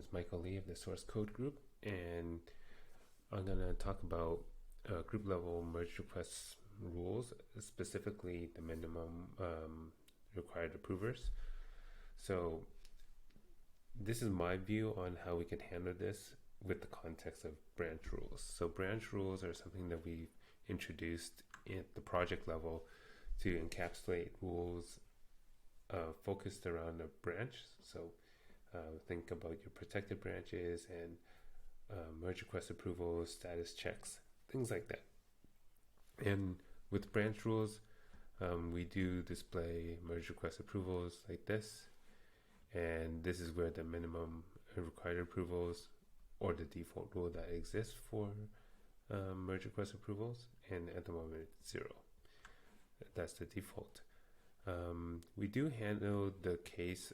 is Michael Lee of the Source Code Group, and I'm going to talk about group level merge request rules, specifically the minimum required approvers. So this is my view on how we can handle this with the context of branch rules. So branch rules are something that we've introduced at the project level to encapsulate rules focused around a branch. So think about your protected branches and merge request approvals, status checks, things like that. And with branch rules, we do display merge request approvals like this. And this is where the minimum required approvals or the default rule that exists for merge request approvals. And at the moment, it's 0. That's the default. We do handle the case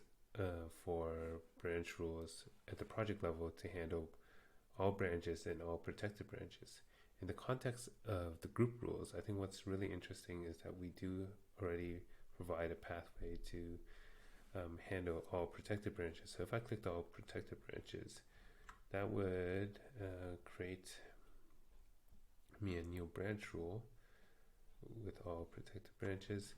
for branch rules at the project level to handle all branches and all protected branches. In the context of the group rules, I think what's really interesting is that we do already provide a pathway to handle all protected branches. So if I clicked all protected branches, that would create me a new branch rule with all protected branches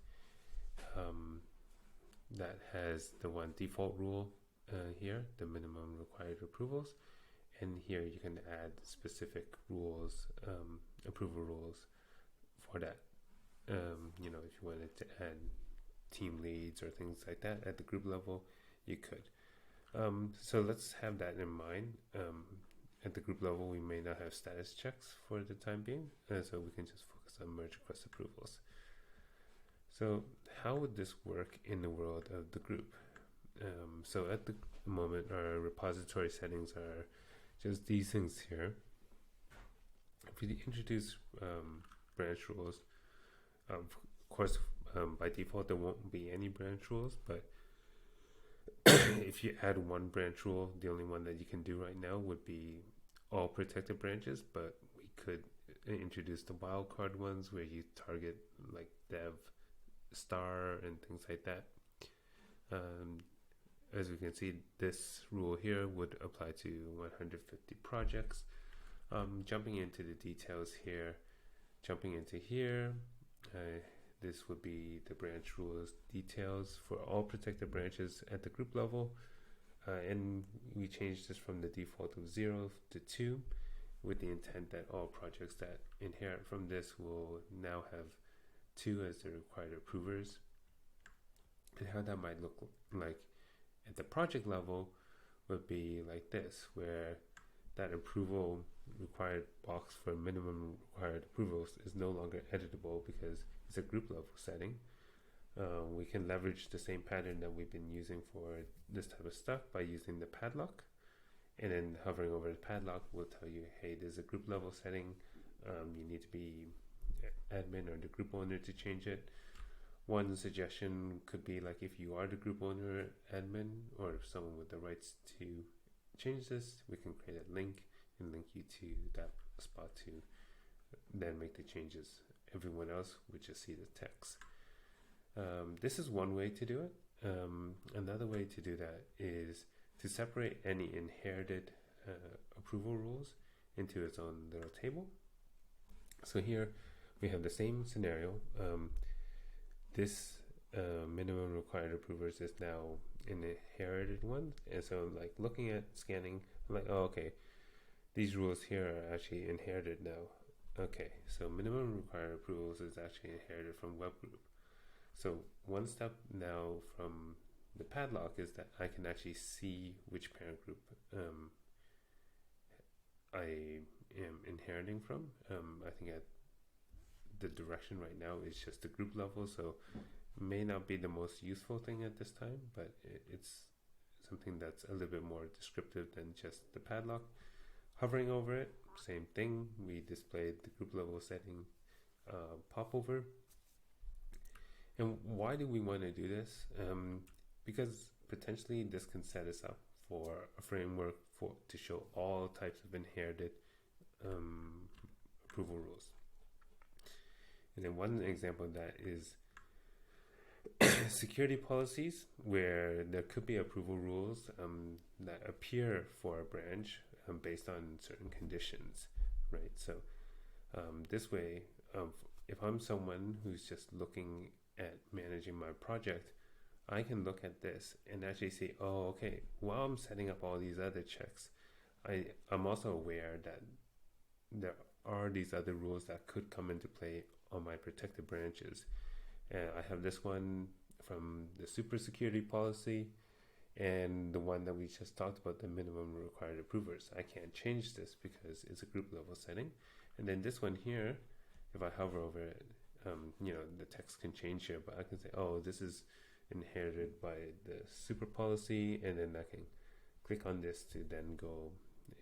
that has the one default rule here, the minimum required approvals. And here you can add specific rules, approval rules for that. If you wanted to add team leads or things like that at the group level, you could. So let's have that in mind. At the group level, we may not have status checks for the time being, so we can just focus on merge request approvals. So how would this work in the world of the group? So at the moment, our repository settings are just these things here. If we introduce branch rules, of course, by default, there won't be any branch rules, but if you add one branch rule, the only one that you can do right now would be all protected branches, but we could introduce the wildcard ones where you target like dev star and things like that. As we can see, this rule here would apply to 150 projects. Jumping into the details here, this would be the branch rules details for all protected branches at the group level. And we changed this from the default of 0 to 2 with the intent that all projects that inherit from this will now have 2 as the required approvers. And how that might look like at the project level would be like this, where that approval required box for minimum required approvals is no longer editable because it's a group level setting. We can leverage the same pattern that we've been using for this type of stuff by using the padlock, and then hovering over the padlock will tell you, hey, there's a group level setting. You need to be admin or the group owner to change it. One suggestion could be like if you are the group owner admin or someone with the rights to change this, we can create a link and link you to that spot to then make the changes. Everyone else would just see the text. This is one way to do it. Another way to do that is to separate any inherited approval rules into its own little table. So here we have the same scenario. This minimum required approvers is now an inherited one. And so like looking at scanning, I'm like, oh, okay, these rules here are actually inherited now. Okay, so minimum required approvals is actually inherited from web group. So one step now from the padlock is that I can actually see which parent group I am inheriting from. I think at the direction right now is just the group level, so may not be the most useful thing at this time, but it's something that's a little bit more descriptive than just the padlock. Hovering over it, same thing. We displayed the group level setting popover. And why do we want to do this? Because potentially this can set us up for a framework to show all types of inherited approval rules. And then one example of that is security policies where there could be approval rules that appear for a branch based on certain conditions, right? So this way, if I'm someone who's just looking at managing my project, I can look at this and actually say, oh, okay, while I'm setting up all these other checks, I'm also aware that there are these other rules that could come into play on my protected branches. I have this one from the super security policy and the one that we just talked about, the minimum required approvers. I can't change this because it's a group level setting. And then this one here, if I hover over it, the text can change here, but I can say, oh, this is inherited by the super policy, and then I can click on this to then go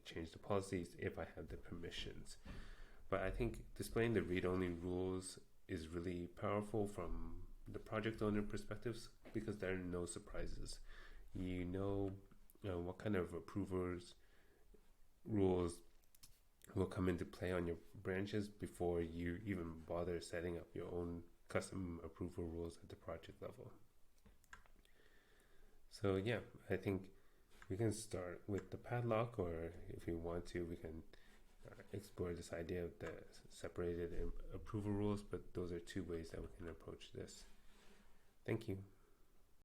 change the policies if I have the permissions. But I think displaying the read-only rules is really powerful from the project owner perspectives because there are no surprises. You know what kind of approvers rules will come into play on your branches before you even bother setting up your own custom approval rules at the project level. So yeah, I think we can start with the padlock, or if you want to, we can explore this idea of the separated approval rules, but those are two ways that we can approach this. Thank you.